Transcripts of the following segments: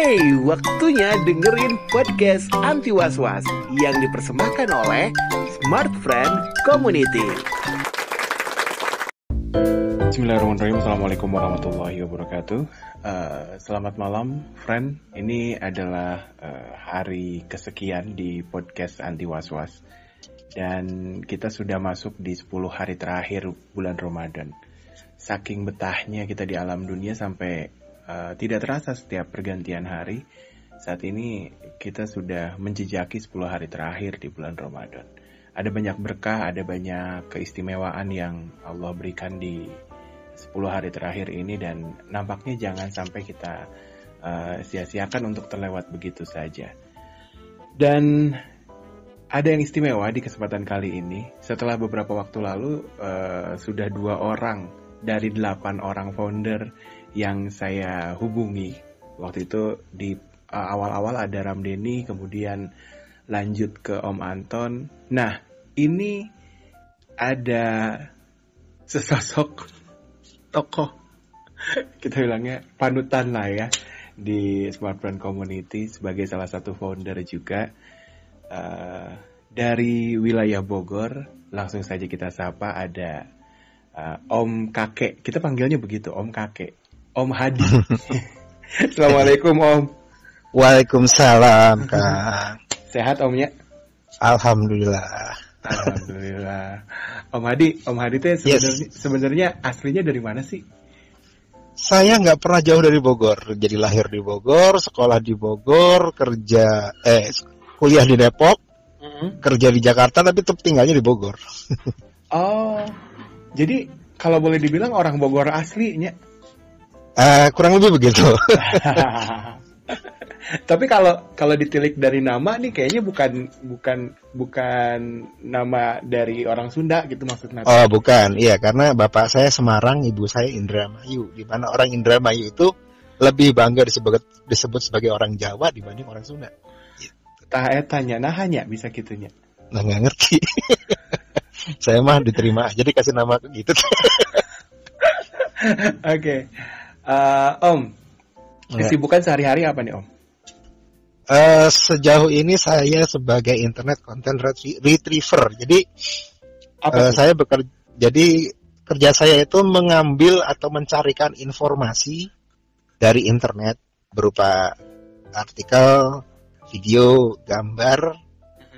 Hey, waktunya dengerin podcast Anti Was-Was yang dipersembahkan oleh Smart Friend Community. Bismillahirrahmanirrahim. Assalamualaikum warahmatullahi wabarakatuh. Selamat malam, friend. Ini adalah hari kesekian di podcast Anti Was-Was. Dan kita sudah masuk di 10 hari terakhir bulan Ramadan. Saking betahnya kita di alam dunia sampai tidak terasa setiap pergantian hari. Saat ini kita sudah menjejaki 10 hari terakhir di bulan Ramadan. Ada banyak berkah, ada banyak keistimewaan yang Allah berikan di 10 hari terakhir ini. Dan nampaknya jangan sampai kita sia-siakan untuk terlewat begitu saja. Dan ada yang istimewa di kesempatan kali ini. Setelah beberapa waktu lalu sudah 2 orang dari 8 orang founder yang saya hubungi. Waktu itu di awal-awal ada Ramdeni, kemudian lanjut ke Om Anton. Nah, ini ada sesosok tokoh, kita bilangnya panutan lah ya, di Smart Friend Community sebagai salah satu founder juga. Dari wilayah Bogor, langsung saja kita sapa, ada Om Kakek. Kita panggilnya begitu, Om Kakek. Om Hadi. Assalamualaikum Om. Waalaikumsalam Kang. Sehat Omnya? Alhamdulillah. Alhamdulillah. Om Hadi teh sebenarnya aslinya dari mana sih? Saya nggak pernah jauh dari Bogor. Jadi lahir di Bogor, sekolah di Bogor, kuliah di Depok, kerja di Jakarta, tapi tetap tinggalnya di Bogor. Oh, jadi kalau boleh dibilang orang Bogor aslinya? Kurang lebih begitu. Tapi kalau ditilik dari nama nih kayaknya bukan nama dari orang Sunda gitu maksudnya. Oh, bukan. Iya, karena bapak saya Semarang, ibu saya Indramayu. Di mana orang Indramayu itu lebih bangga disebut sebagai orang Jawa dibanding orang Sunda. Tanya, nah hanya bisa gitunya. Nah, nggak ngerti. Saya mah diterima aja dikasih nama gitu. Oke. Om, kesibukan sehari-hari apa nih Om? Sejauh ini saya sebagai internet content retriever. Jadi saya bekerja. Jadi kerja saya itu mengambil atau mencarikan informasi dari internet berupa artikel, video, gambar,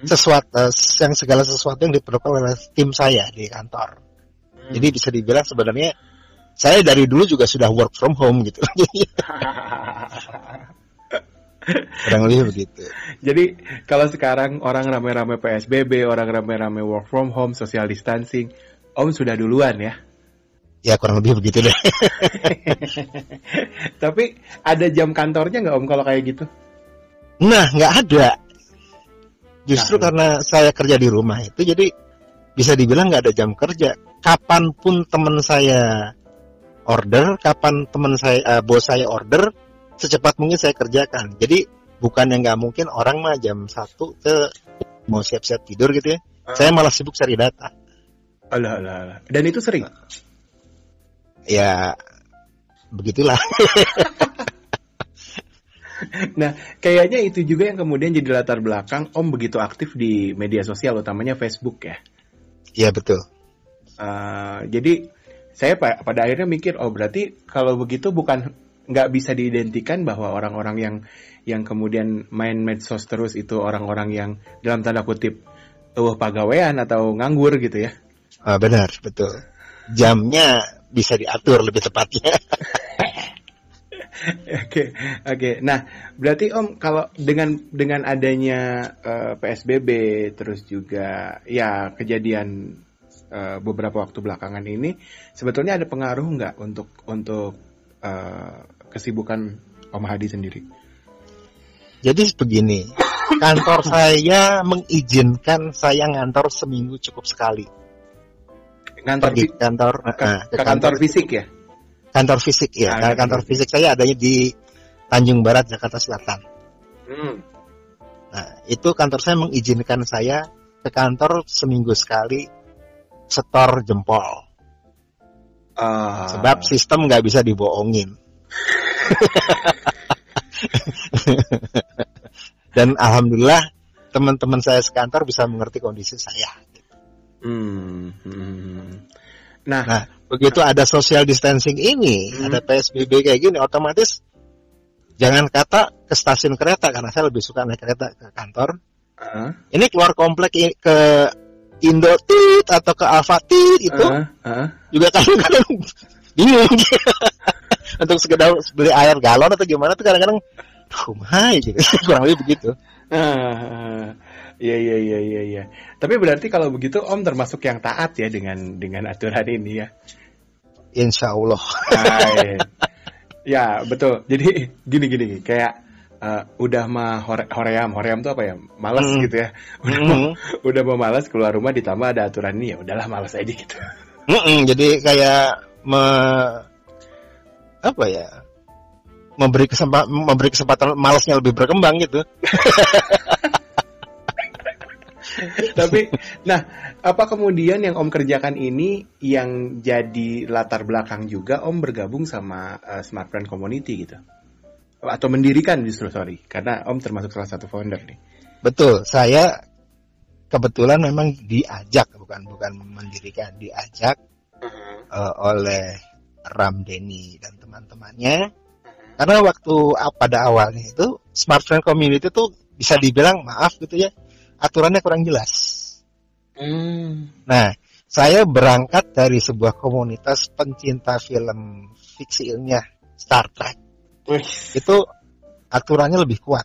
segala sesuatu yang diperlukan oleh tim saya di kantor. Jadi bisa dibilang sebenarnya saya dari dulu juga sudah work from home gitu. Kurang lebih begitu. Jadi kalau sekarang orang rame-rame PSBB, orang rame-rame work from home, social distancing, Om sudah duluan ya? Ya kurang lebih begitu deh. Tapi ada jam kantornya nggak Om kalau kayak gitu? Nah, nggak ada. Justru karena saya kerja di rumah itu, jadi bisa dibilang nggak ada jam kerja. Kapanpun teman saya order, kapan bos saya order, secepat mungkin saya kerjakan. Jadi bukan yang nggak mungkin orang mah jam 1 mau siap-siap tidur gitu ya. Saya malah sibuk cari data. Alah. Dan itu sering? Ya, begitulah. Nah, kayaknya itu juga yang kemudian jadi latar belakang Om begitu aktif di media sosial, utamanya Facebook ya? Iya, betul. Jadi saya pada akhirnya mikir, oh berarti kalau begitu nggak bisa diidentikan bahwa orang-orang yang kemudian main medsos terus itu orang-orang yang dalam tanda kutip pagawean atau nganggur gitu ya? Benar, betul. Jamnya bisa diatur lebih tepatnya. Oke. Nah, berarti Om kalau dengan adanya PSBB terus juga ya kejadian beberapa waktu belakangan ini, sebetulnya ada pengaruh nggak untuk kesibukan Om Hadi sendiri? Jadi begini, kantor saya mengizinkan saya ngantor seminggu cukup sekali. Kantor fisik ya? Kantor fisik ya. Kantor fisik saya adanya di Tanjung Barat, Jakarta Selatan. Nah, itu kantor saya mengizinkan saya ke kantor seminggu sekali setor jempol. Sebab sistem nggak bisa dibohongin. alhamdulillah teman-teman saya sekantor bisa mengerti kondisi saya. Nah, begitu ada social distancing ini, ada PSBB kayak gini, otomatis jangan kata ke stasiun kereta, karena saya lebih suka naik kereta ke kantor. Ini keluar komplek ke Indotit atau ke Alfatit itu juga kadang-kadang bingung untuk sekedar beli air galon atau gimana tuh kadang-kadang gitu. Kurang lebih begitu. Iya. Tapi berarti kalau begitu Om termasuk yang taat ya dengan aturan ini ya. Insya Allah. Ya betul. Jadi gini kayak udah mah hoream tuh apa ya? Malas gitu ya. Udah mau malas keluar rumah ditambah ada aturan ini, ya udahlah malas aja gitu. Jadi kayak memberi kesempatan malasnya lebih berkembang gitu. Tapi, nah, apa kemudian yang Om kerjakan ini yang jadi latar belakang juga Om bergabung sama Smart Friend Community gitu? Atau mendirikan justru, karena Om termasuk salah satu founder nih. Betul, saya kebetulan memang diajak, bukan mendirikan, diajak oleh Ramdeni dan teman-temannya. Karena waktu pada awalnya itu Smart Friend Community tuh bisa dibilang maaf gitu ya, aturannya kurang jelas. Nah, saya berangkat dari sebuah komunitas pencinta film fiksi ilmiah Star Trek. Itu aturannya lebih kuat.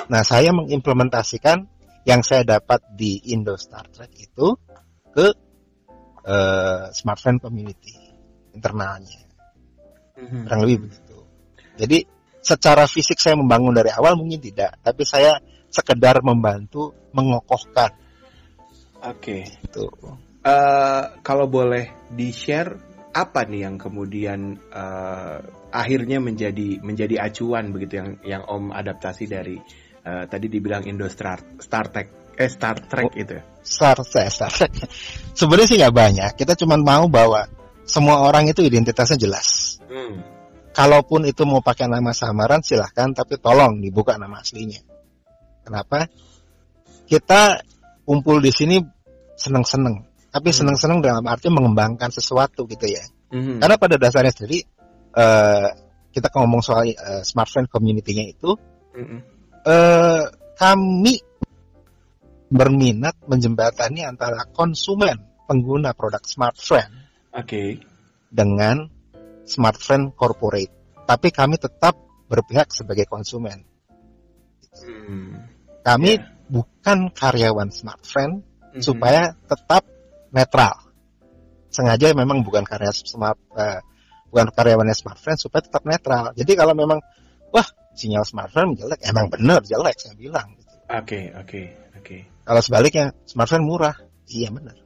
Nah, saya mengimplementasikan yang saya dapat di Indo Star Trek itu ke Smart Friend Community internalnya. Kurang lebih begitu. Jadi secara fisik saya membangun dari awal mungkin tidak, tapi saya sekedar membantu mengokohkan. Oke. Itu. Kalau boleh di-share apa nih yang kemudian akhirnya menjadi acuan begitu yang Om adaptasi dari tadi dibilang Indo Star Trek itu. Star Trek. Sebenarnya sih nggak banyak. Kita cuma mau bahwa semua orang itu identitasnya jelas. Kalaupun itu mau pakai nama samaran silahkan, tapi tolong dibuka nama aslinya. Kenapa? Kita kumpul di sini seneng-seneng, tapi seneng-seneng dalam arti mengembangkan sesuatu gitu ya. Karena pada dasarnya sendiri kita ngomong soal Smart Friend Community-nya itu, kami berminat menjembatani antara konsumen pengguna produk Smart Friend dengan Smart Friend Corporate, tapi kami tetap berpihak sebagai konsumen. Kami bukan karyawan Smart Friend supaya tetap netral. Sengaja memang bukan karyawannya Smart Friend supaya tetap netral. Jadi kalau memang sinyal Smart Friend jelek, emang bener jelek saya bilang. Gitu. Oke. Kalau sebaliknya Smart Friend murah, iya benar.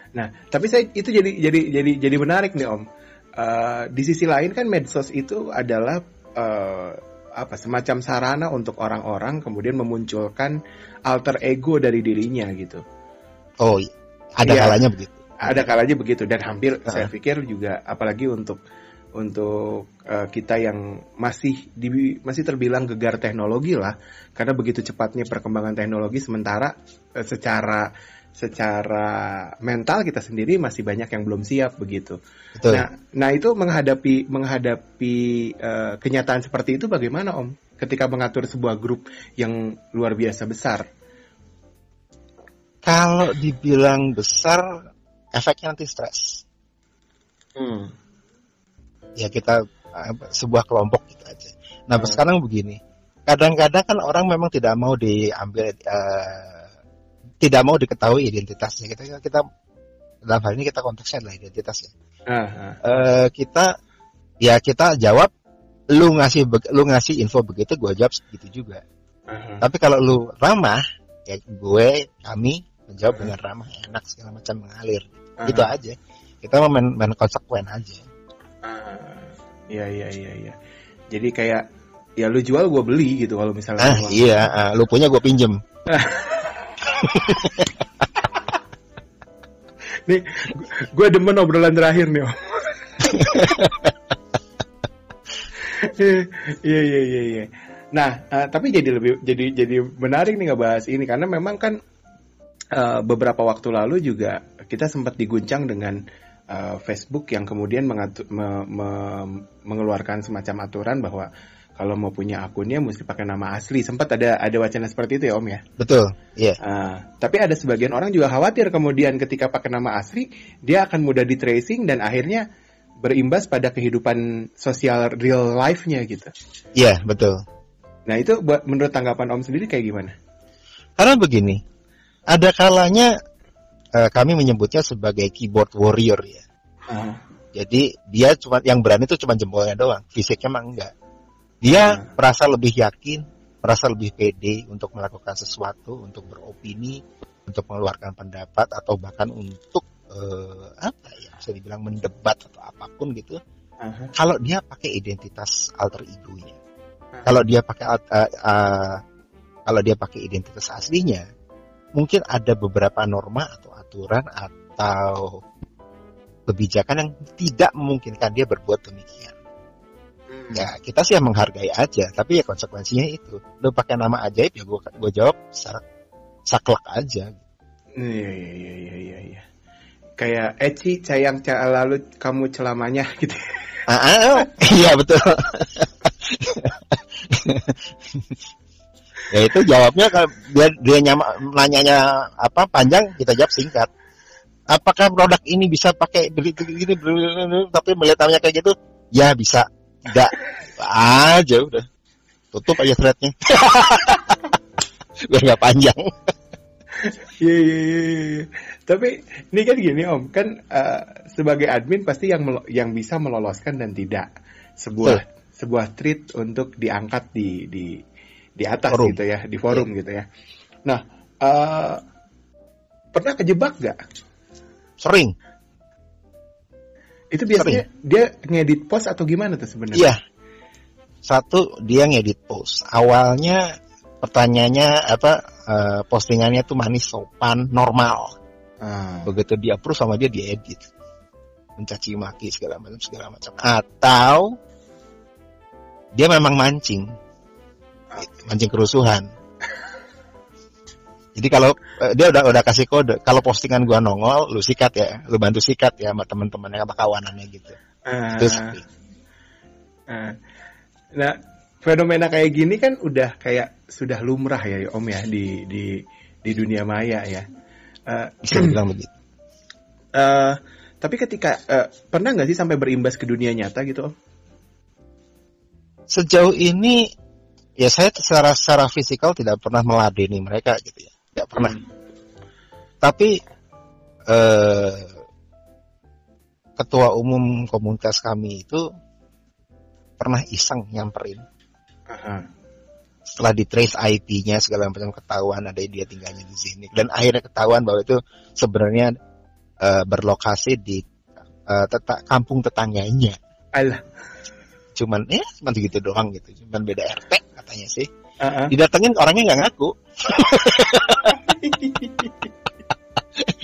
Nah, tapi itu jadi menarik nih Om. Di sisi lain kan medsos itu adalah semacam sarana untuk orang-orang kemudian memunculkan alter ego dari dirinya gitu. Oh, ada kalanya begitu. Ada kalanya begitu dan hampir saya pikir juga apalagi untuk kita yang masih terbilang gegar teknologi lah, karena begitu cepatnya perkembangan teknologi sementara secara mental kita sendiri masih banyak yang belum siap begitu. Betul. Nah itu menghadapi kenyataan seperti itu bagaimana Om? Ketika mengatur sebuah grup yang luar biasa besar. Kalau dibilang besar, efeknya nanti stres. Ya kita sebuah kelompok gitu aja. Nah sekarang begini, kadang-kadang kan orang memang tidak mau diambil. Tidak mau diketahui identitasnya. Kita dalam hal ini kita konteksnya adalah identitasnya. Kita jawab, lu ngasih info begitu, gue jawab segitu juga. Tapi kalau lu ramah, ya kami menjawab dengan ramah, enak segala macam mengalir. Gitu aja. Kita main konsekuen aja. Iya. Jadi kayak ya lu jual gue beli gitu kalau misalnya. Lu punya gue pinjem. Nih, gue demen obrolan terakhir nih Om. Iya. Nah, tapi jadi menarik nih ngebahas ini karena memang kan beberapa waktu lalu juga kita sempat diguncang dengan Facebook yang kemudian mengeluarkan semacam aturan bahwa kalau mau punya akunnya mesti pakai nama asli. Sempat ada wacana seperti itu ya Om ya? Betul, iya. Tapi ada sebagian orang juga khawatir kemudian ketika pakai nama asli, dia akan mudah di tracing dan akhirnya berimbas pada kehidupan sosial real life-nya gitu. Iya, betul. Nah itu menurut tanggapan Om sendiri kayak gimana? Karena begini, ada kalanya kami menyebutnya sebagai keyboard warrior ya. Jadi dia cuma yang berani itu cuma jempolnya doang, fisiknya mah enggak. Dia merasa lebih yakin, merasa lebih pede untuk melakukan sesuatu, untuk beropini, untuk mengeluarkan pendapat atau bahkan untuk bisa dibilang mendebat atau apapun gitu. Kalau dia pakai identitas alter ego-nya, kalau dia pakai identitas aslinya, mungkin ada beberapa norma atau aturan atau kebijakan yang tidak memungkinkan dia berbuat demikian. Ya kita sih yang menghargai aja, tapi ya konsekuensinya itu. Lo pakai nama ajaib ya gue jawab secara saklek aja. Iya. Kayak Eci sayang lalu kamu celamanya gitu. Iya betul. Ya itu jawabnya kalau dia nanyanya apa panjang, kita jawab singkat. Apakah produk ini bisa pakai begini tapi melihat namanya kayak gitu? Ya bisa. Tidak aja udah. Tutup aja threadnya. Biar nggak panjang. Iya. Tapi ini kan gini Om, kan sebagai admin pasti yang bisa meloloskan dan tidak sebuah tweet untuk diangkat di atas forum. Gitu ya, di forum gitu ya. Nah, pernah kejebak gak? Sering. Itu biasanya dia ngedit post atau gimana tuh sebenarnya? Iya. Satu, dia ngedit post. Awalnya pertanyaannya postingannya tuh manis, sopan, normal. Begitu dia approve sama dia diedit. Mencaci maki segala macam. Atau dia memang mancing kerusuhan. Jadi kalau dia udah kasih kode, kalau postingan gua nongol, lu sikat ya, lu bantu sikat ya sama teman-temannya sama kawanannya gitu. Terus, nah fenomena kayak gini kan udah kayak sudah lumrah ya Om ya di dunia maya ya. Bisa dibilang begitu. Tapi ketika pernah nggak sih sampai berimbas ke dunia nyata gitu Om? Sejauh ini ya saya secara fisikal tidak pernah meladeni mereka gitu ya. Tidak pernah. Tapi ketua umum komunitas kami itu pernah iseng nyamperin. Setelah di trace IP-nya segala macam ketahuan ada dia tinggalnya di sini dan akhirnya ketahuan bahwa itu sebenarnya berlokasi di kampung tetangganya. Alah. Cuman segitu doang gitu. Cuman beda RT katanya sih. Didatengin orangnya nggak ngaku.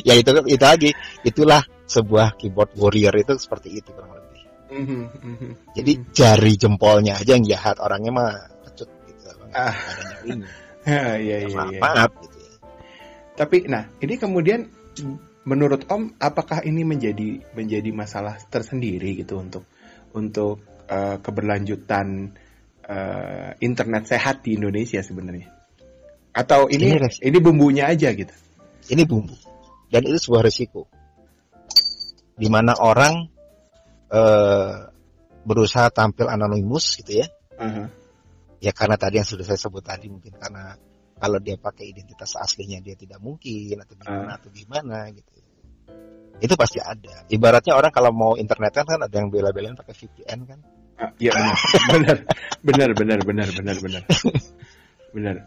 Ya itu lagi. Itulah sebuah keyboard warrior itu seperti itu kurang lebih. Jadi jari jempolnya aja yang jahat, orangnya mah kecut gitu. Nggak ada nyarinya. Iya. Maaf gitu ya. Tapi ini kemudian menurut Om apakah ini menjadi masalah tersendiri gitu untuk keberlanjutan internet sehat di Indonesia sebenarnya? Atau ini bumbunya aja gitu? Ini bumbu. Dan itu sebuah resiko. Di mana orang berusaha tampil anonimus gitu ya. Ya karena tadi yang sudah saya sebut tadi, mungkin karena kalau dia pakai identitas aslinya dia tidak mungkin atau gimana gitu. Itu pasti ada. Ibaratnya orang kalau mau internet kan ada yang bela-belain pakai VPN kan? Iya benar. Benar.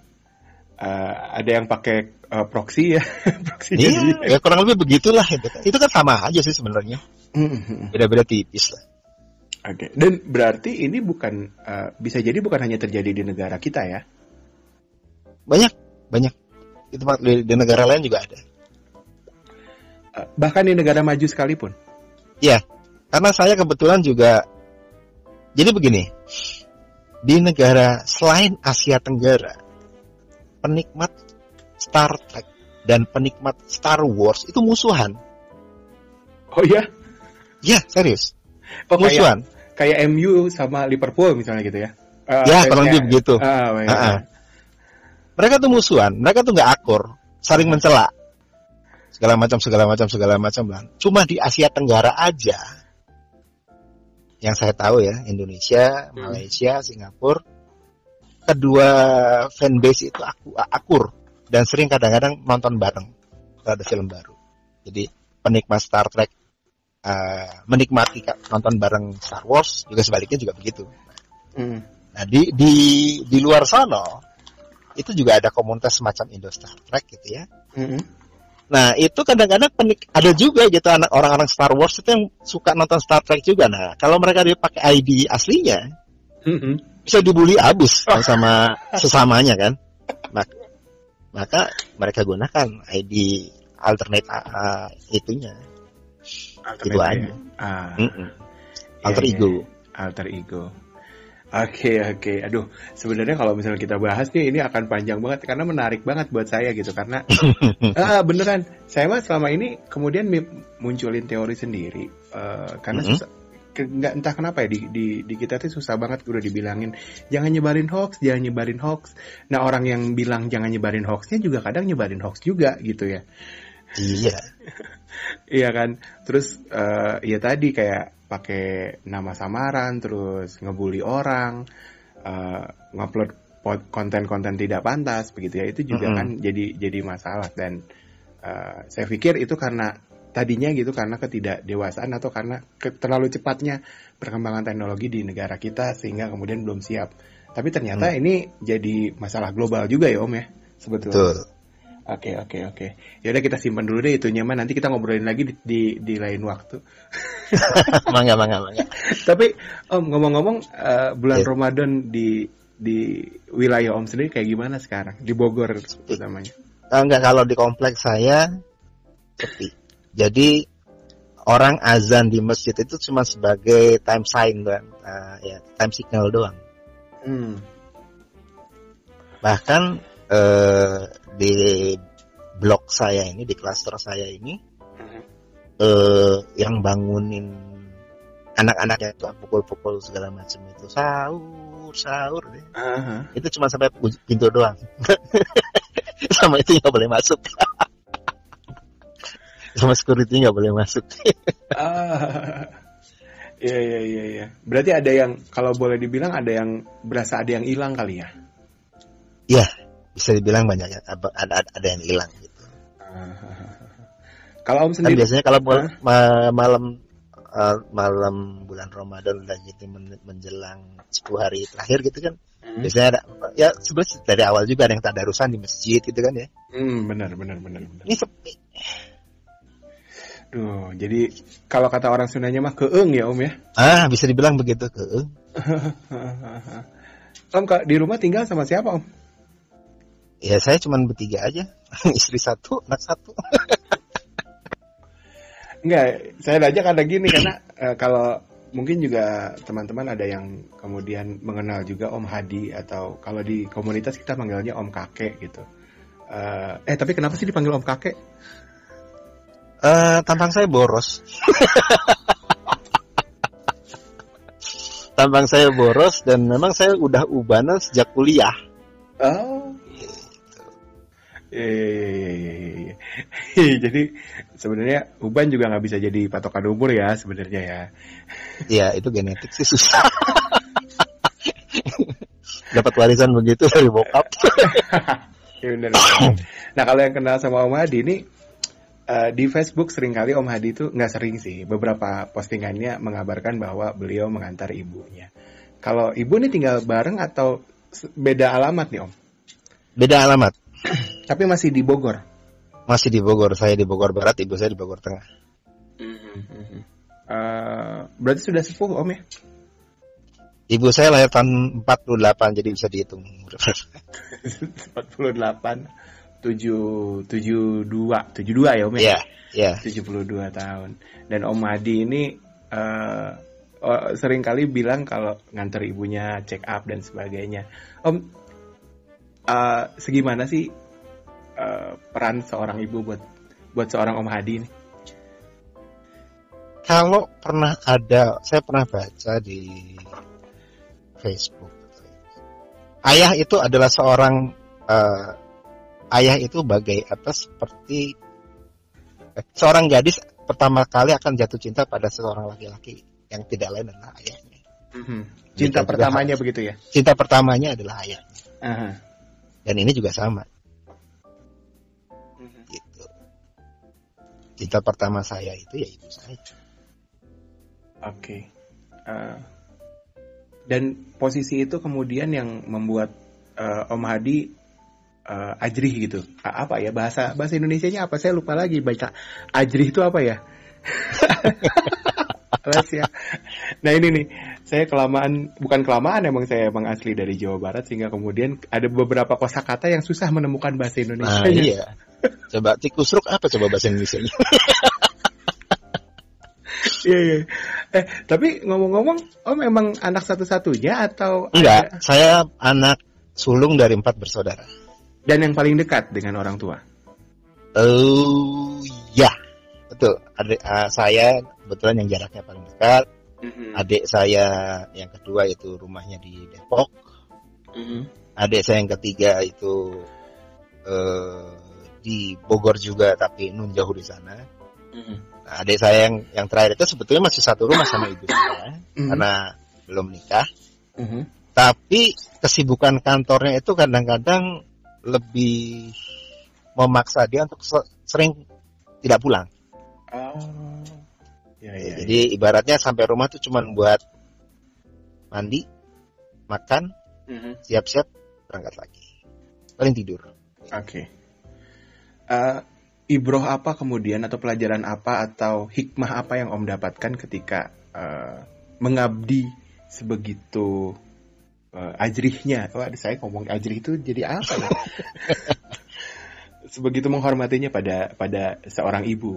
Ada yang pakai proxy ya. Iya, ya kurang lebih begitulah. Itu kan sama aja sih sebenarnya. Beda-beda tipis lah. Oke. Dan berarti ini bisa jadi bukan hanya terjadi di negara kita ya? Banyak. Itu di negara lain juga ada. Bahkan di negara maju sekalipun. Iya, karena saya kebetulan juga. Jadi begini, di negara selain Asia Tenggara, penikmat Star Trek dan penikmat Star Wars itu musuhan. Oh ya? Ya, serius. Oh, musuhan. Kayak MU sama Liverpool misalnya gitu ya? Ya, kurang lebih begitu. Mereka tuh musuhan, mereka tuh nggak akur, saling mencela, segala macam. Cuma di Asia Tenggara aja, yang saya tahu ya, Indonesia, Malaysia, Singapura, kedua fanbase itu akur dan sering kadang-kadang nonton bareng kalau ada film baru. Jadi penikmat Star Trek menikmati nonton bareng Star Wars, juga sebaliknya juga begitu. Nah di luar sana itu juga ada komunitas semacam Indo Star Trek gitu ya. Nah itu kadang-kadang ada juga gitu orang-orang Star Wars itu yang suka nonton Star Trek juga. Nah kalau mereka dia pakai ID aslinya, bisa dibully abis sama sesamanya kan. Maka mereka gunakan ID alternate itunya. Itu aja. Alter ego. Alter ego. Oke. Aduh, sebenarnya kalau misalnya kita bahas nih ini akan panjang banget karena menarik banget buat saya gitu karena beneran saya mah selama ini kemudian munculin teori sendiri karena nggak entah kenapa ya di kita tuh susah banget udah dibilangin jangan nyebarin hoax. Nah orang yang bilang jangan nyebarin hoaxnya juga kadang nyebarin hoax juga gitu ya. Iya. Iya kan. Terus ya tadi kayak pakai nama samaran, terus ngebully orang, ngupload konten-konten tidak pantas begitu ya. Itu juga kan jadi masalah dan saya pikir itu karena tadinya gitu karena ketidakdewasaan atau karena terlalu cepatnya perkembangan teknologi di negara kita sehingga kemudian belum siap. Tapi ternyata ini jadi masalah global juga ya Om ya sebetulnya. Betul. Oke. Yaudah kita simpan dulu deh itunya mah nanti kita ngobrolin lagi di lain waktu. Mangga. Tapi Om ngomong-ngomong bulan Ramadan di wilayah Om sendiri kayak gimana sekarang di Bogor utamanya? Enggak, kalau di kompleks saya sepi. Jadi orang azan di masjid itu cuma sebagai time sign doang, time signal doang. Bahkan di blok saya ini, di klaster saya ini, yang bangunin anak-anak itu pukul-pukul segala macam itu sahur deh. Itu cuma sampai pintu doang. Sama itu nggak boleh masuk. Sama security nggak boleh masuk. Iya. Berarti ada yang kalau boleh dibilang ada yang berasa ada yang hilang kali ya? Iya, bisa dibilang banyak ada yang hilang gitu. Kalau Om sendiri kan biasanya kalau malam bulan Ramadan udah gitu menjelang 10 hari terakhir gitu kan. Biasanya ada ya sebenarnya dari awal juga ada yang tadarusan di masjid gitu kan ya. Benar. Ini sepi. Duh, jadi kalau kata orang Sundanya mah keeng ya Om ya? Bisa dibilang begitu keeng. Om di rumah tinggal sama siapa Om? Ya saya cuma bertiga aja, istri satu, anak satu. Enggak, saya nanya karena gini karena kalau mungkin juga teman-teman ada yang kemudian mengenal juga Om Hadi atau kalau di komunitas kita manggilnya Om Kakek gitu. Tapi kenapa sih dipanggil Om Kakek? Tampang saya boros. Tampang saya boros dan memang saya udah ubanan sejak kuliah. Oh. Iya. Jadi sebenarnya uban juga nggak bisa jadi patokan umur ya sebenarnya ya. Iya itu genetik sih susah. Dapat warisan begitu dari bokap. Ya benar. Nah kalau yang kenal sama Om Hadi ini di Facebook seringkali Om Hadi itu nggak sering sih, beberapa postingannya mengabarkan bahwa beliau mengantar ibunya. Kalau ibu nih tinggal bareng atau beda alamat nih Om? Beda alamat. Tapi masih di Bogor? Masih di Bogor, saya di Bogor Barat, ibu saya di Bogor Tengah. Berarti sudah sepuh Om ya? Ibu saya lahir tahun 48, jadi bisa dihitung. 48, 72 ya Om ya? Iya. 72 tahun. Dan Om Hadi ini sering kali bilang kalau nganter ibunya check up dan sebagainya. Om, segimana sih peran seorang ibu buat seorang Om Hadi nih? Kalau saya pernah baca di Facebook, ayah itu adalah ayah itu seperti seorang gadis pertama kali akan jatuh cinta pada seorang laki-laki yang tidak lain adalah ayahnya. Cinta pertamanya begitu ya? Cinta pertamanya adalah ayahnya. Uh-huh. Dan ini juga sama. Gitu. Cinta pertama saya itu ya ibu saya. Oke. Dan posisi itu kemudian yang membuat Om Hadi ajrih gitu. Apa ya bahasa Indonesianya apa? Saya lupa lagi baca. Ajrih itu apa ya? Ya. Nah ini nih, saya bukan kelamaan, emang asli dari Jawa Barat sehingga kemudian ada beberapa kosakata yang susah menemukan bahasa Indonesia. Nah, iya. Coba tikusruk apa coba bahasa Indonesianya? Iya. Tapi ngomong-ngomong, Om emang anak satu-satunya atau? Enggak, saya anak sulung dari 4 bersaudara. Dan yang paling dekat dengan orang tua? Ya, betul. Adik saya kebetulan yang jaraknya paling dekat. Adik saya yang kedua itu rumahnya di Depok. Adik saya yang ketiga itu di Bogor juga, tapi nun jauh di sana. Nah, adik saya yang terakhir itu sebetulnya masih satu rumah sama ibu saya karena belum nikah. Tapi kesibukan kantornya itu kadang-kadang lebih memaksa dia untuk sering tidak pulang. Ya. Jadi ibaratnya sampai rumah tuh cuma buat mandi, makan, siap-siap berangkat lagi, paling tidur. Oke. Ibroh apa kemudian atau pelajaran apa atau hikmah apa yang Om dapatkan ketika mengabdi sebegitu ajrihnya? Saya ngomong ajrih itu jadi apa ya? Sebegitu menghormatinya pada seorang ibu.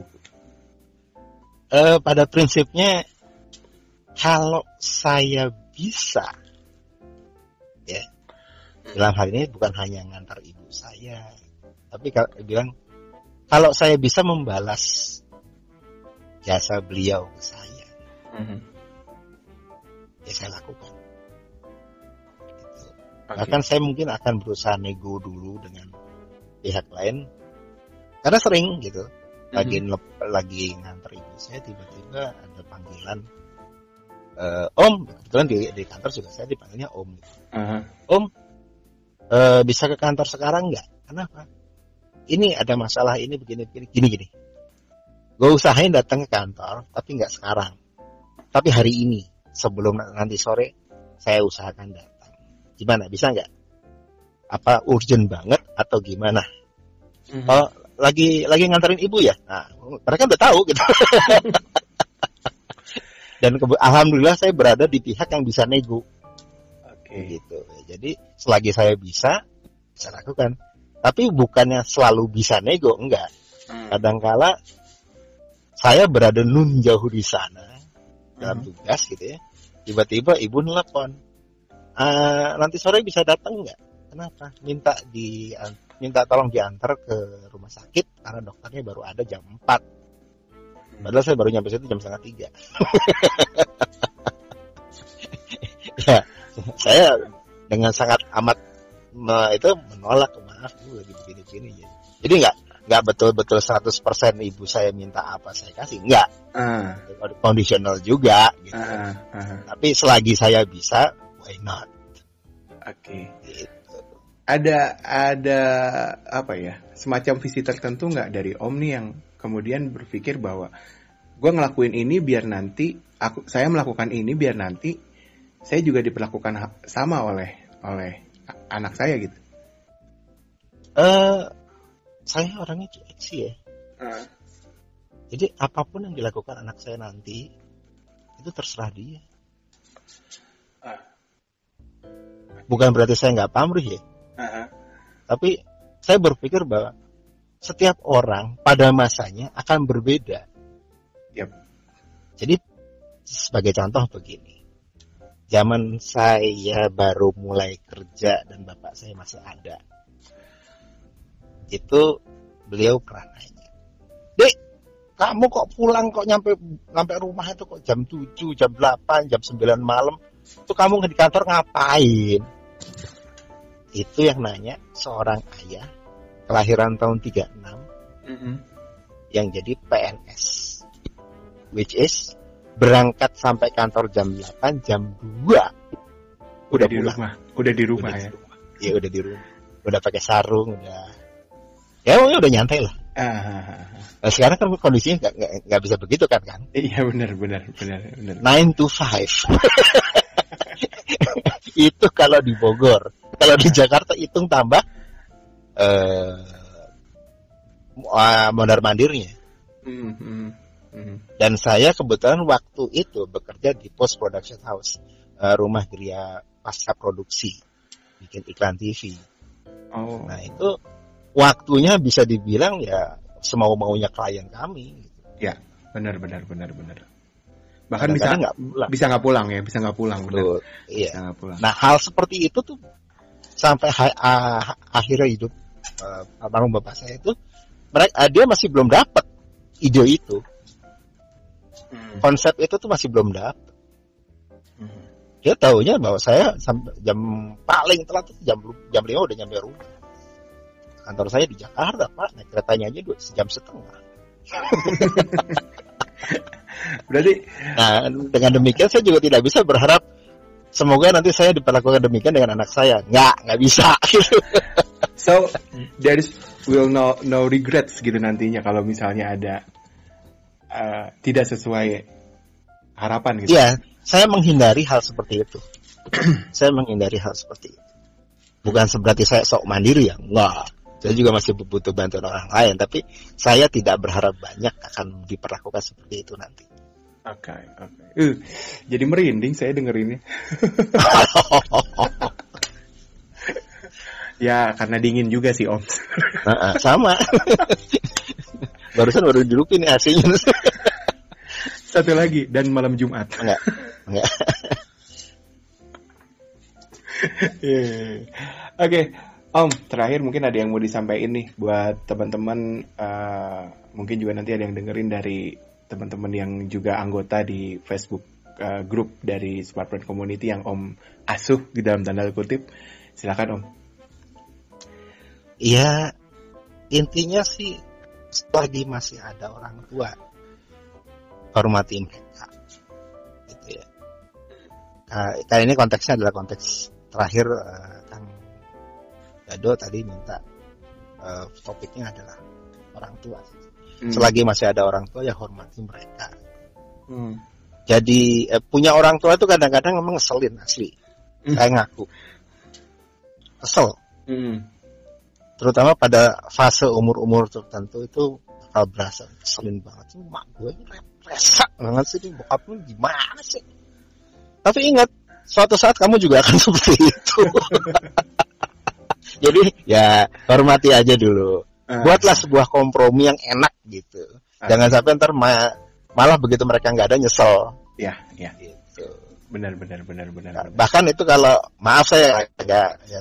Pada prinsipnya kalau saya bisa, ya, dalam hal ini bukan hanya ngantar ibu saya, tapi kalau saya bisa membalas jasa beliau ke saya, ya saya lakukan. Gitu. Okay. Bahkan saya mungkin akan berusaha nego dulu dengan pihak lain, karena sering gitu. Lagi nganter ibu saya, tiba-tiba ada panggilan Om, kebetulan di kantor juga saya dipanggilnya Om gitu. Om, bisa ke kantor sekarang nggak? Kenapa? Ini ada masalah ini begini. Gue usahain datang ke kantor, tapi nggak sekarang. Tapi hari ini, sebelum nanti sore, saya usahakan datang. Gimana? Bisa nggak? Apa urgent banget atau gimana? Oh, lagi nganterin ibu ya. Nah, mereka udah tahu gitu. Dan alhamdulillah saya berada di pihak yang bisa nego. Oke. Gitu. Jadi selagi saya bisa lakukan. Tapi bukannya selalu bisa nego, enggak. Kadangkala saya berada nun jauh di sana dalam tugas gitu ya. Tiba-tiba ibu nelpon. Nanti sore bisa datang enggak? Kenapa? Minta tolong diantar ke rumah sakit karena dokternya baru ada jam 4. Padahal saya baru nyampe situ jam 2:30. Ya, saya dengan sangat amat menolak, maaf Bu lagi begini. Jadi enggak betul-betul 100% ibu saya minta apa saya kasih, enggak. Kondisional juga gitu. Tapi selagi saya bisa, why not? Oke. Gitu. Ada apa ya, semacam visi tertentu nggak dari Om nih yang kemudian berpikir bahwa gue ngelakuin ini biar nanti saya melakukan ini biar nanti saya juga diperlakukan sama oleh anak saya gitu. Saya orangnya cuek sih ya. Jadi apapun yang dilakukan anak saya nanti itu terserah dia. Bukan berarti saya nggak pamrih ya. Tapi saya berpikir bahwa setiap orang pada masanya akan berbeda. Yep. Jadi Sebagai contoh begini, zaman saya baru mulai kerja dan bapak saya masih ada, itu beliau pernah nanya, "Dek, kamu kok pulang kok nyampe rumah itu kok jam 7, jam 8, jam 9 malam. Itu kamu di kantor ngapain?" Itu yang nanya seorang ayah kelahiran tahun 36 yang jadi PNS, which is berangkat sampai kantor jam 8, jam 2 udah di rumah. Udah di rumah ya. Iya, udah di rumah. Udah pakai sarung, udah nyantai lah. Nah, sekarang kan kondisinya nggak bisa begitu kan? Iya, benar. 9 to 5. Itu kalau di Bogor. Kalau di Jakarta hitung tambah mondar mandirnya. Dan saya kebetulan waktu itu bekerja di post production house, rumah geria pasca produksi, bikin iklan TV. Nah itu waktunya bisa dibilang ya semau-maunya klien kami. Ya, benar. Bahkan bisa nggak pulang. Benar. Iya. Gak pulang. Nah hal seperti itu tuh sampai akhirnya hidup almarhum bapak saya itu, dia masih belum dapat ide itu. Konsep itu tuh masih belum dapat. Dia taunya bahwa saya sampai jam paling telat itu jam 5 udah nyampe rumah. Kantor saya di Jakarta, Pak. Naik keretanya aja 2,5 jam. Berarti, nah dengan demikian saya juga tidak bisa berharap semoga nanti saya diperlakukan demikian dengan anak saya. Nggak bisa. So there will no regrets gitu nantinya kalau misalnya ada tidak sesuai harapan gitu. Iya, saya menghindari hal seperti itu. Bukan seberarti saya sok mandiri ya, enggak. Saya juga masih butuh bantuan orang lain, tapi saya tidak berharap banyak akan diperlakukan seperti itu nanti. Oke. Jadi merinding saya dengerinnya. Ya, karena dingin juga sih, Om. Sama. Barusan baru dilupin AC-nya. Satu lagi, dan malam Jumat. Enggak. Yeah. Oke, Om, terakhir mungkin ada yang mau disampaikan nih buat teman-teman, mungkin juga nanti ada yang dengerin dari teman-teman yang juga anggota di Facebook grup dari Smart Brand Community yang Om asuh di dalam tanda kutip. Silakan, Om. Iya, intinya sih selagi masih ada orang tua, hormati mereka, gitu ya. Kali ini konteksnya adalah konteks terakhir. Kang Dado tadi minta topiknya adalah orang tua. Selagi masih ada orang tua ya hormati mereka. Jadi punya orang tua itu kadang-kadang memang ngeselin asli. Saya ngaku kesel. Terutama pada fase umur-umur tertentu itu bakal berasa keselin banget. Mak gue ini resak banget sih, ini bokap lu gimana sih? Tapi ingat, suatu saat kamu juga akan seperti itu. Jadi ya hormati aja dulu. Buatlah sebuah kompromi yang enak gitu. Jangan sampai ntar malah begitu mereka nggak ada nyesel. Ya. Gitu. Benar. Bahkan itu kalau maaf saya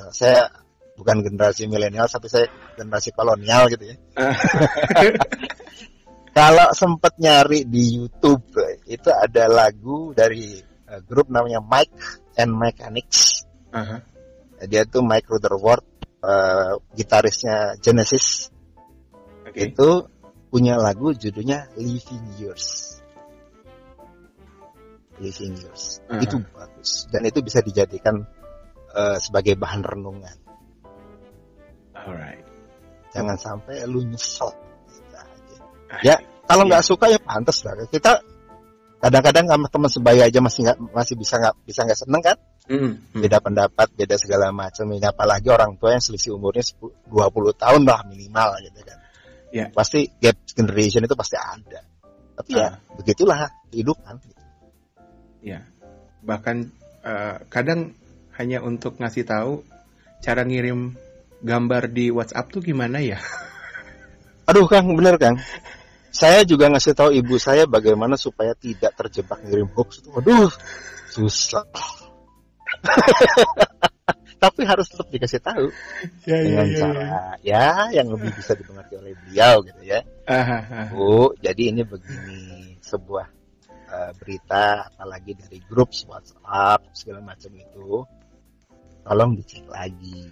saya bukan generasi milenial, tapi saya generasi kolonial gitu ya. Kalau sempat nyari di YouTube, itu ada lagu dari grup namanya Mike and Mechanics. Dia tuh Mike Rutherford, gitarisnya Genesis. Itu punya lagu judulnya Living Years. Itu bagus dan itu bisa dijadikan sebagai bahan renungan. Alright. Jangan sampai lu nyesel gitu aja. Ya kalau nggak suka ya pantas lah. Kita kadang-kadang sama teman sebaya aja masih bisa nggak seneng kan? Beda pendapat, beda segala macam. Ini apalagi orang tua yang selisih umurnya 20 tahun lah minimal gitu kan. Yeah. Pasti gap generation itu pasti ada. Tapi ya begitulah kehidupan. Ya. Bahkan kadang hanya untuk ngasih tahu cara ngirim gambar di WhatsApp tuh gimana ya? Aduh Kang, bener Kang. Saya juga ngasih tahu ibu saya bagaimana supaya tidak terjebak ngirim hoax itu. Waduh, susah. Tapi harus tetap dikasih tahu dengan cara yang lebih bisa dimengerti oleh beliau gitu ya. Bu, jadi ini begini, sebuah berita apalagi dari grup WhatsApp segala macam itu, tolong dicek lagi.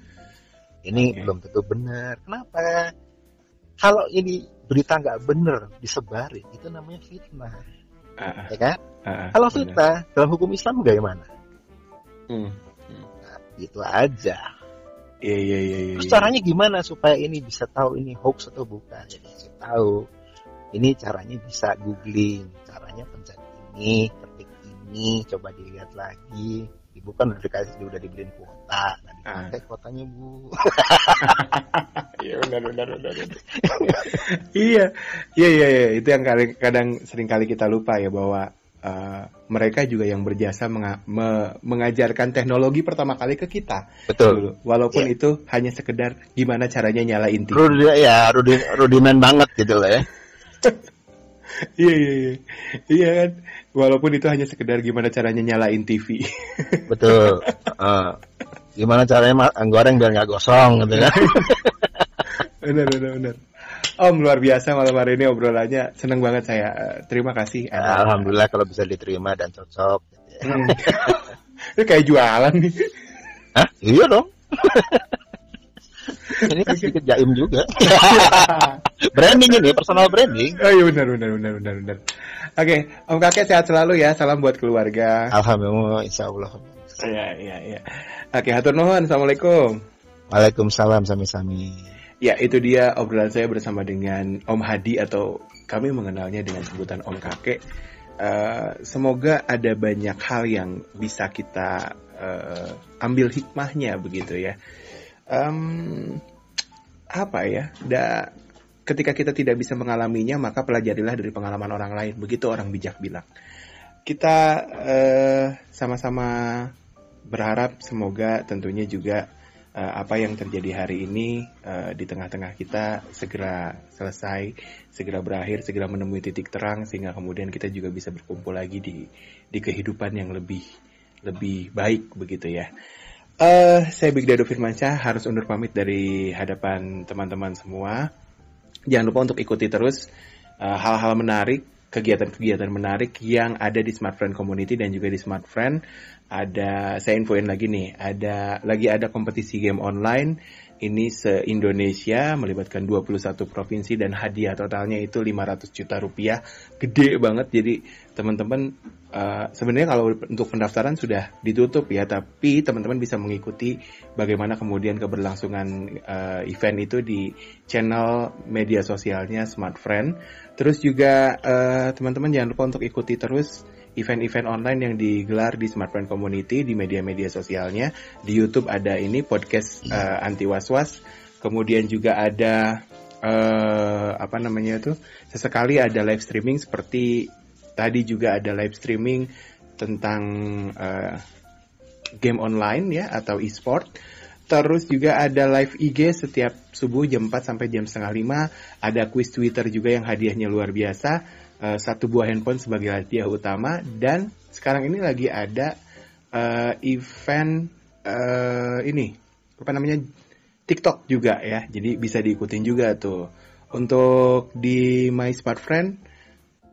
Ini belum tentu benar. Kenapa? Kalau ini berita nggak benar disebarin, itu namanya fitnah, ya kan? Kalau fitnah dalam hukum Islam bagaimana? Nah, itu aja. Iya. Terus caranya gimana supaya ini bisa tahu ini hoax atau bukan? Jadi saya tahu. Ini caranya bisa googling, caranya pencet ini, ketik ini, coba dilihat lagi. Ibu kan udah dibeliin kuota, nah dipakai kuotanya Bu. Iya benar. Iya, itu yang kadang sering kali kita lupa ya, bahwa mereka juga yang berjasa mengajarkan teknologi pertama kali ke kita. Betul. Walaupun itu hanya sekedar gimana caranya nyalain TV. Rudimen banget gitu lah ya. Iya kan, walaupun itu hanya sekedar gimana caranya nyalain TV. Betul. Gimana caranya goreng biar nggak gosong gitu kan. Benar. Om, luar biasa malam hari ini obrolannya, senang banget saya. Terima kasih. Alhamdulillah kalau bisa diterima dan cocok. Itu kayak jualan nih. Hah? Iya dong. Ini kan sedikit jaim juga. Branding ini, personal branding. Oh iya benar. Oke, Om Kakek sehat selalu ya. Salam buat keluarga. Alhamdulillah, insya Allah. Iya. Oke, hatur nuhun. Assalamualaikum. Waalaikumsalam, sami-sami. Ya, itu dia obrolan saya bersama dengan Om Hadi, atau kami mengenalnya dengan sebutan Om Kakek. Semoga ada banyak hal yang bisa kita ambil hikmahnya begitu ya. Ketika kita tidak bisa mengalaminya, maka pelajarilah dari pengalaman orang lain. Begitu orang bijak bilang. Kita sama-sama berharap semoga tentunya juga apa yang terjadi hari ini di tengah-tengah kita segera selesai, segera berakhir, segera menemui titik terang, sehingga kemudian kita juga bisa berkumpul lagi di kehidupan yang lebih baik begitu ya. Saya Big Dado Firmansyah harus undur pamit dari hadapan teman-teman semua. Jangan lupa untuk ikuti terus hal-hal menarik, kegiatan-kegiatan menarik yang ada di Smart Friend Community dan juga di Smart Friend. Saya infoin lagi nih, ada kompetisi game online. Ini se-Indonesia melibatkan 21 provinsi dan hadiah totalnya itu 500 juta rupiah. Gede banget, jadi teman-teman sebenarnya kalau untuk pendaftaran sudah ditutup ya, tapi teman-teman bisa mengikuti bagaimana kemudian keberlangsungan event itu di channel media sosialnya Smart Friend. Terus juga teman-teman jangan lupa untuk ikuti terus event-event online yang digelar di Smart Friend Community di media-media sosialnya. Di YouTube ada ini podcast Anti Was-Was. Kemudian juga ada sesekali ada live streaming, seperti tadi juga ada live streaming tentang game online ya, atau e-sport. Terus juga ada live IG setiap subuh jam 4 sampai jam 4:30. Ada quiz Twitter juga yang hadiahnya luar biasa. 1 buah handphone sebagai hadiah utama. Dan sekarang ini lagi ada event TikTok juga ya. Jadi bisa diikutin juga tuh. Untuk di My Smart Friend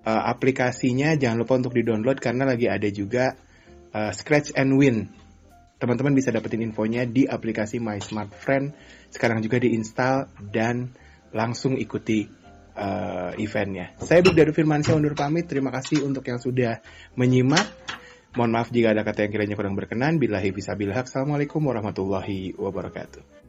aplikasinya jangan lupa untuk di-download, karena lagi ada juga Scratch and Win. Teman-teman bisa dapetin infonya di aplikasi My Smart Friend. Sekarang juga diinstal dan langsung ikuti eventnya. Saya Big Dado Firmansyah undur pamit. Terima kasih untuk yang sudah menyimak. Mohon maaf jika ada kata yang kiranya kurang berkenan. Billahi fisabilillah. Assalamualaikum warahmatullahi wabarakatuh.